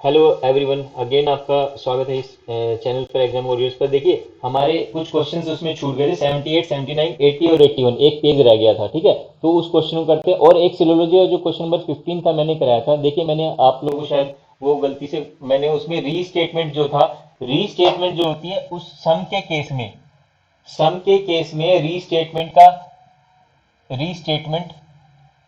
Hello everyone, again आपका स्वागत है इस चैनल पर एग्जाम वॉरियर्स पर। देखिए, हमारे कुछ क्वेश्चंस उसमें छूट गए थे। 78, 79, 80 और 81 एक पेज रह गया था। ठीक है, तो उस क्वेश्चन को करते हैं। और एक सिलोलॉजी और जो क्वेश्चन नंबर 15 था मैंने कराया था। देखिए, मैंने आप लोगों को शायद वो गलती से मैंने उसमें रीस्टेटमेंट जो था, रीस्टेटमेंट जो होती है उस सम के केस में रीस्टेटमेंट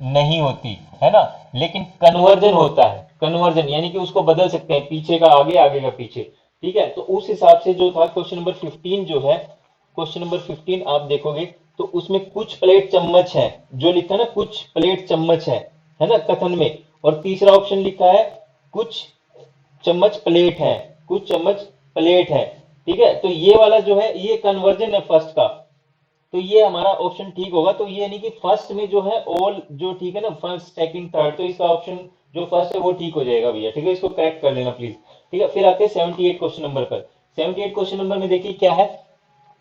नहीं होती है ना। लेकिन कन्वर्जन होता है। कन्वर्जन यानी कि उसको बदल सकते हैं, पीछे का आगे, आगे का पीछे। ठीक है, तो उस हिसाब से जो था क्वेश्चन नंबर 15 जो है, क्वेश्चन नंबर 15 आप देखोगे तो उसमें कुछ प्लेट चम्मच है, जो लिखा है ना, कुछ प्लेट चम्मच है ना कथन में। और तीसरा ऑप्शन लिखा है कुछ चम्मच प्लेट है, कुछ चम्मच प्लेट है। ठीक है, तो ये वाला जो है ये कन्वर्जन है फर्स्ट का। तो ये हमारा ऑप्शन ठीक होगा। तो ये यानी कि फर्स्ट में जो है ऑल जो ठीक है ना, फर्स्ट सेकंड थर्ड, तो इसका ऑप्शन जो फर्स्ट है वो ठीक हो जाएगा भैया। ठीक है, इसको करेक्ट कर लेना प्लीज। ठीक है, फिर आते हैं 78 क्वेश्चन नंबर पर। 78 क्वेश्चन नंबर में देखिए क्या है।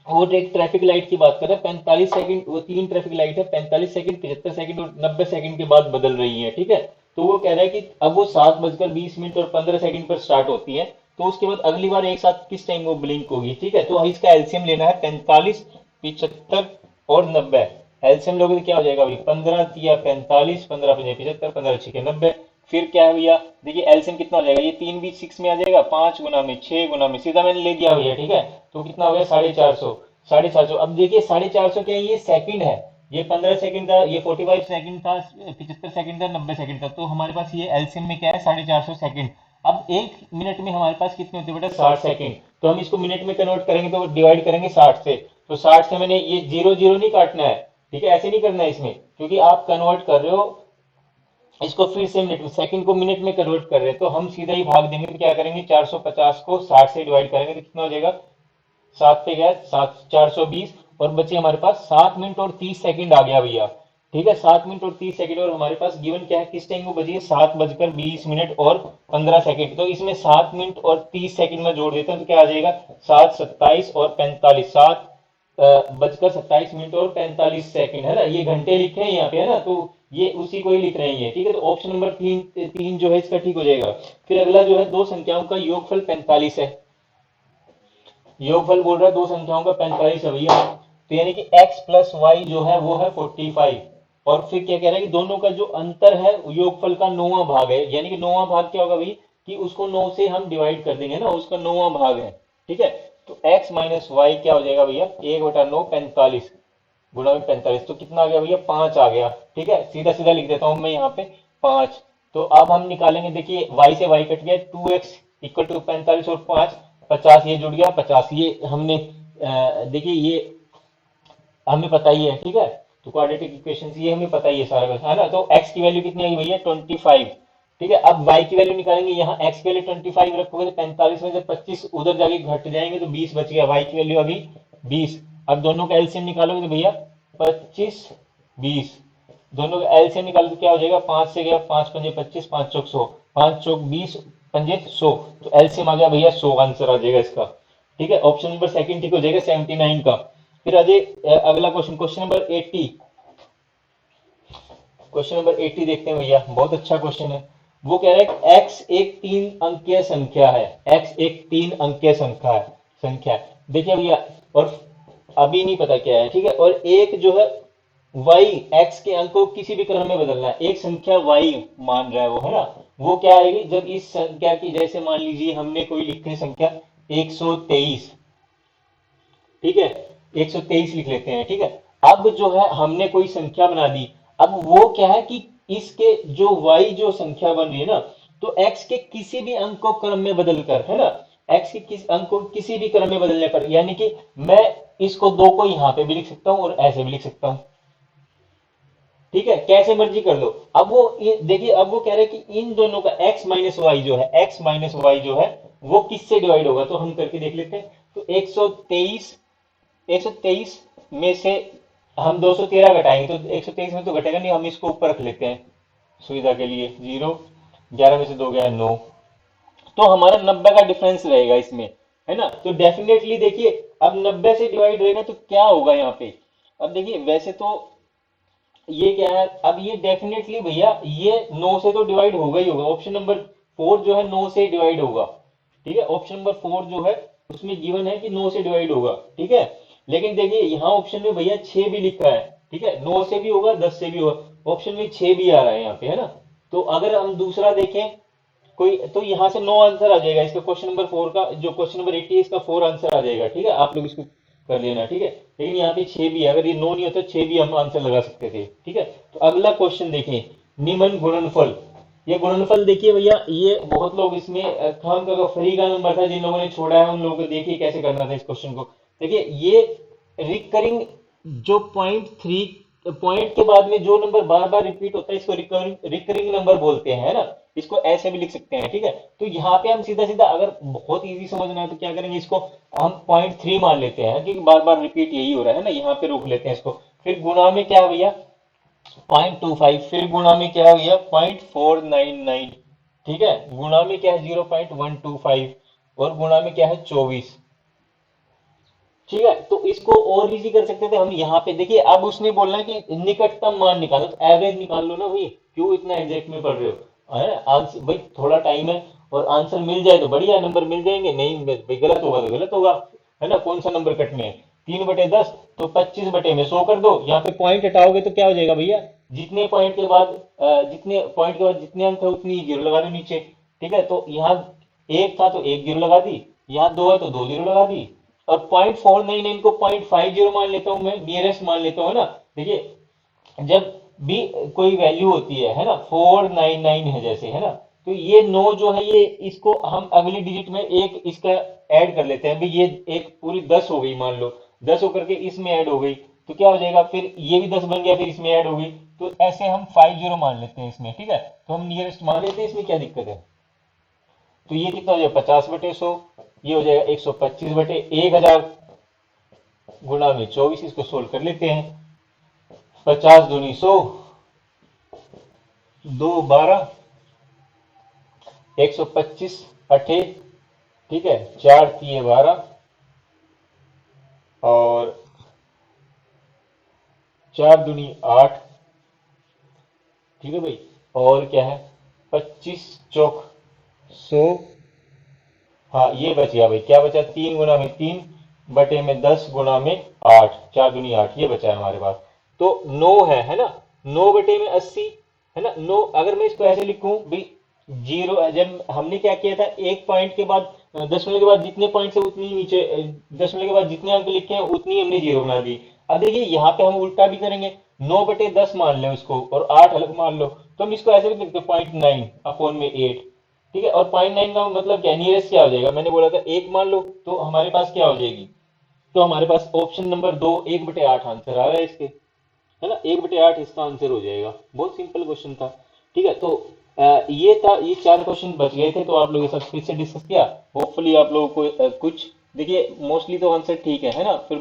वो एक ट्रैफिक लाइट की बात कर रहे हैं। 45 सेकंड, वो तीन ट्रैफिक लाइट है, 45 सेकंड, 75 सेकंड और 90 सेकंड के बाद बदल रही है। ठीक है, तो वो कह रहा है कि अब वो 7:20 और 15 सेकंड पर स्टार्ट होती है, तो उसके बाद अगली बार एक साथ किस टाइम वो ब्लिंक होगी। ठीक है, तो इसका एलसीएम लेना है। 45, 75 और 90। एलसीएम लोगे तो क्या हो जाएगा भाई, 15 या 45, 15 पंजे 75, 15 छीके 90। फिर क्या है भैया, देखिए एलसीएम कितना हो जाएगा, ये तीन भी 6 में आ जाएगा, 5 गुना में 6 गुना में सीधा मैंने ले दिया भैया। ठीक है, तो कितना हो गया, 450। 450। अब देखिए 450 क्या है, ये सेकंड है। ये 15 सेकंड था, ये 45 सेकंड था, 75 सेकंड था, 90 सेकंड था। तो हमारे पास ये एलसीएम में क्या है, 450 सेकंड। अब एक मिनट में हमारे पास कितने होते हैं बेटा, 60 सेकंड। तो हम इसको मिनट में कन्वर्ट करेंगे तो डिवाइड करेंगे 60 से। तो 60 से मैंने ये जीरो जीरो नहीं काटना है। ठीक है, ऐसे नहीं करना है इसमें, क्योंकि आप कन्वर्ट कर रहे हो इसको फिर से मिनट में, सेकंड को मिनट में कन्वर्ट कर रहे हैं। तो हम सीधा ही भाग देंगे। तो क्या करेंगे, 450 को 60 से डिवाइड करेंगे तो कितना हो जाएगा, 7 पे गया 7, 420। और बचे हमारे पास 7 मिनट और 30 सेकंड आ गया भैया। ठीक है, 7 मिनट और 30 सेकंड। और हमारे पास गिवन क्या है, किस टाइम को बची है, 7:20 और 15 सेकंड। तो इसमें 7 मिनट और 30 सेकंड में जोड़ देते हैं तो क्या आ जाएगा, 7, 27 और 45, 7:27 और 45 सेकंड, है ना। ये घंटे लिखे हैं यहाँ पे, है ना, तो ये उसी को ही लिख रहे हैं ये। ठीक है, तो ऑप्शन नंबर तीन तीन जो है इसका ठीक हो जाएगा। फिर अगला जो है, दो संख्याओं का योगफल 45 है। योगफल बोल रहा है दो संख्याओं का 45 है भैया। तो यानी कि x प्लस वाई जो है वो है 45। और फिर क्या कह रहा है कि दोनों का जो अंतर है योगफल का नौवां भाग है। यानी कि नौवां भाग क्या होगा भाई, कि उसको 9 से हम डिवाइड कर देंगे ना, उसका नौवां भाग है। ठीक है, तो x माइनस वाई क्या हो जाएगा भैया, 1/9, 45 गुणा में 45। तो कितना आ गया भैया, 5 आ गया। ठीक है, सीधा सीधा लिख देता हूं मैं यहाँ पे, 5। तो अब हम निकालेंगे, देखिए y से y कट गया, 2x इक्वल टू 45 और 5, 50 ये जुड़ गया, 50 ये हमने देखिए ये हमें पता ही है। ठीक है, तो क्वाड्रेटिक इक्वेशन ये हमें पता ही है सारा है ना। तो x की वैल्यू कितनी आई भैया, 25। ठीक है, अब y की वैल्यू निकालेंगे। यहाँ x की वैल्यू 25 रखोगे तो 45 में से 25 उधर जाके घट जाएंगे तो 20 बच गया। y की वैल्यू अभी 20। अब दोनों का एलसीएम निकालोगे तो भैया 25, 20, दोनों का एलसीएम निकालो तो क्या हो जाएगा, 5 से गया 5 पंजे 25, 5 चौक 100, 5 चौक 20 पंजे 100। तो एलसीएम आ गया भैया 100, आंसर आ जाएगा इसका। ठीक है, ऑप्शन नंबर सेकंड ठीक हो जाएगा 79 का। फिर अजय अगला question, question number 80। Question number 80 देखते हैं भैया, बहुत अच्छा क्वेश्चन है। वो कह रहा है कि x एक 3 अंकीय संख्या है। x एक 3 अंकीय संख्या है। देखिए भैया, और अभी नहीं पता क्या है। ठीक है, और एक जो है y, x के अंक को किसी भी क्रम में बदलना है। एक संख्या y मान रहा है वो, है ना। वो क्या आएगी, जब इस संख्या की, जैसे मान लीजिए हमने कोई लिखी है संख्या 123। ठीक है, 123 लिख लेते हैं। ठीक है, अब जो है हमने कोई संख्या बना दी। अब वो क्या है कि इसके जो y जो संख्या बन रही है ना, तो x के किसी भी अंक को क्रम में बदलकर, है ना, x के किस अंक को किसी भी क्रम में बदलने पर, यानी कि मैं इसको दो को यहाँ पे भी लिख सकता हूँ और ऐसे भी लिख सकता हूँ। ठीक है, कैसे मर्जी कर लो। अब वो देखिए, अब वो कह रहे हैं कि इन दोनों का x माइनस वाई जो है, x माइनस वाई जो है वो किससे डिवाइड होगा। तो हम करके देख लेते हैं। तो 123, 123 में से हम 213 घटाएंगे तो 123 में तो घटेगा नहीं, हम इसको ऊपर रख लेते हैं सुविधा के लिए। 0, 11 में से 2 गया 9। तो हमारा 90 का डिफरेंस रहेगा इसमें, है ना। तो डेफिनेटली देखिए, अब 90 से डिवाइड रहेगा तो क्या होगा यहाँ पे। अब देखिए वैसे तो ये क्या है, अब ये डेफिनेटली भैया ये 9 से तो डिवाइड होगा ही होगा। ऑप्शन नंबर 4 जो है 9 से डिवाइड होगा, ठीक है। ऑप्शन नंबर 4 जो है उसमें गिवन है कि 9 से डिवाइड होगा, ठीक है। लेकिन देखिए यहाँ ऑप्शन में भैया 6 भी लिखा है, ठीक है, 9 से भी होगा 10 से भी होगा, ऑप्शन में 6 भी आ रहा है यहाँ पे, है ना। तो अगर हम दूसरा देखें कोई, तो यहाँ से 9 आंसर आ जाएगा इसका, क्वेश्चन नंबर 4 का, जो क्वेश्चन नंबर 80 है इसका 4 आंसर आ जाएगा, ठीक है। आप लोग इसको कर लेना, ठीक है। लेकिन यहाँ पे 6 भी है, अगर ये 9 नहीं होता 6 भी हम आंसर लगा सकते थे, ठीक है। तो अगला क्वेश्चन देखें, निम्न गुणनफल। ये गुणनफल देखिए भैया, ये बहुत लोग इसमें खाम का फ्री का नंबर था, जिन लोगों ने छोड़ा है उन लोगों को देखिए कैसे करना था इस क्वेश्चन को। देखिए ये रिकरिंग, जो पॉइंट के बाद में जो नंबर बार बार रिपीट होता है इसको रिकरिंग नंबर बोलते हैं, है ना। इसको ऐसे भी लिख सकते हैं, ठीक है। तो यहाँ पे हम सीधा सीधा, अगर बहुत इजी समझना है तो क्या करेंगे, इसको हम 0.3 मान लेते हैं, क्योंकि बार बार रिपीट यही हो रहा है ना, यहाँ पे रोक लेते हैं इसको। फिर गुणा में क्या है भैया 0.25, फिर गुणा में क्या है भैया 0.499, ठीक है। गुणा में क्या है 0.125, और गुणा में क्या है 24, ठीक है। तो इसको और इजी कर सकते थे हम, यहाँ पे देखिए अब उसने बोलना है कि निकटतम मान निकालो, तो एवरेज निकाल लो ना भाई, क्यों इतना एग्जैक्ट में पढ़ रहे हो, है आंसर भाई, थोड़ा टाइम है, और आंसर मिल जाए तो बढ़िया, नंबर मिल जाएंगे, नहीं भाई गलत होगा तो गलत होगा, है ना। कौन सा नंबर कटने हैं, 3/10, तो 25/100 कर दो। यहाँ पे पॉइंट हटाओगे तो क्या हो जाएगा भैया, जितने पॉइंट के बाद जितने अंक है उतनी जीरो लगा दो नीचे, ठीक है। तो यहाँ एक था तो एक जीरो लगा दी, यहाँ दो है तो दो जीरो लगा दी, और 0.499 को 0.50 मान लेता हूं मैं, नियरेस्ट मान लेता हूं ना। देखिए जब भी कोई वैल्यू होती है ना, 499 है जैसे, है ना, तो ये 9 जो है ये, इसको हम अगली डिजिट में एक इसका ऐड कर लेते हैं, भाई ये एक पूरी 10 हो गई मान लो, 10 होकर के इसमें ऐड हो गई, तो क्या हो जाएगा, फिर ये भी 10 बन गया, फिर इसमें ऐड हो गई, तो ऐसे हम 50 मान लेते हैं इसमें, ठीक है। तो हम नियरेस्ट मान लेते हैं, इसमें क्या दिक्कत है। तो ये कितना हो जाएगा 50/100, ये हो जाएगा 125/1000, गुणा में 24, इसको सोल्व कर लेते हैं। 50 दूनी 100, 2 12, 125 अठे, ठीक है, 4 3 12, और 4 दूनी 8, ठीक है भाई, और क्या है 25 चौक 100, हाँ ये बच गया भाई, क्या बचा, 3 गुना में 3 बटे में 10 गुना में 8, 4 दूनी 8, ये बचा है हमारे पास। तो 9 है ना, 9/80, है ना। 9 अगर मैं इसको ऐसे लिखूं भाई, जीरो, जब हमने क्या किया था, एक पॉइंट के बाद दशमलव के बाद जितने पॉइंट है उतनी नीचे, दशमलव के बाद जितने अंक लिखे हैं उतनी हमने जीरो बना दी। अब देखिए यहाँ पे हम उल्टा भी करेंगे, 9/10 मान लें उसको, और 8 अलग मान लो, तो हम इसको ऐसे भी लिखते हैं 0.9/8, ठीक है। और 0.9 का मतलब क्या, नियरेस्ट क्या हो जाएगा, मैंने बोला था एक मान लो, तो हमारे पास क्या हो जाएगी, तो हमारे पास ऑप्शन नंबर 2 1/8 आंसर आ रहा है इसके, है ना, 1/8 इसका आंसर हो जाएगा। बहुत सिंपल क्वेश्चन था, ठीक है। तो ये था, ये 4 क्वेश्चन बच गए थे, तो आप लोगों के साथ फिर से डिस्कस किया। होपफुली आप लोगों को कुछ, देखिए मोस्टली तो आंसर ठीक है ना, फिर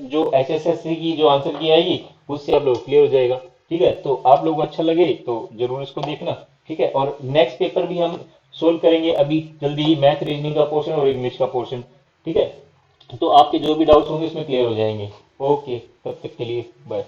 जो एचएसएससी की जो आंसर की आएगी उससे आप लोग क्लियर हो जाएगा, ठीक है। तो आप लोगों को अच्छा लगे तो जरूर इसको देखना, ठीक है। और नेक्स्ट पेपर भी हम सोल्व करेंगे अभी जल्दी, मैथ रीजनिंग का पोर्शन और इंग्लिश का पोर्शन, ठीक है। तो आपके जो भी डाउट्स होंगे इसमें क्लियर हो जाएंगे। ओके, तब तक के लिए बाय।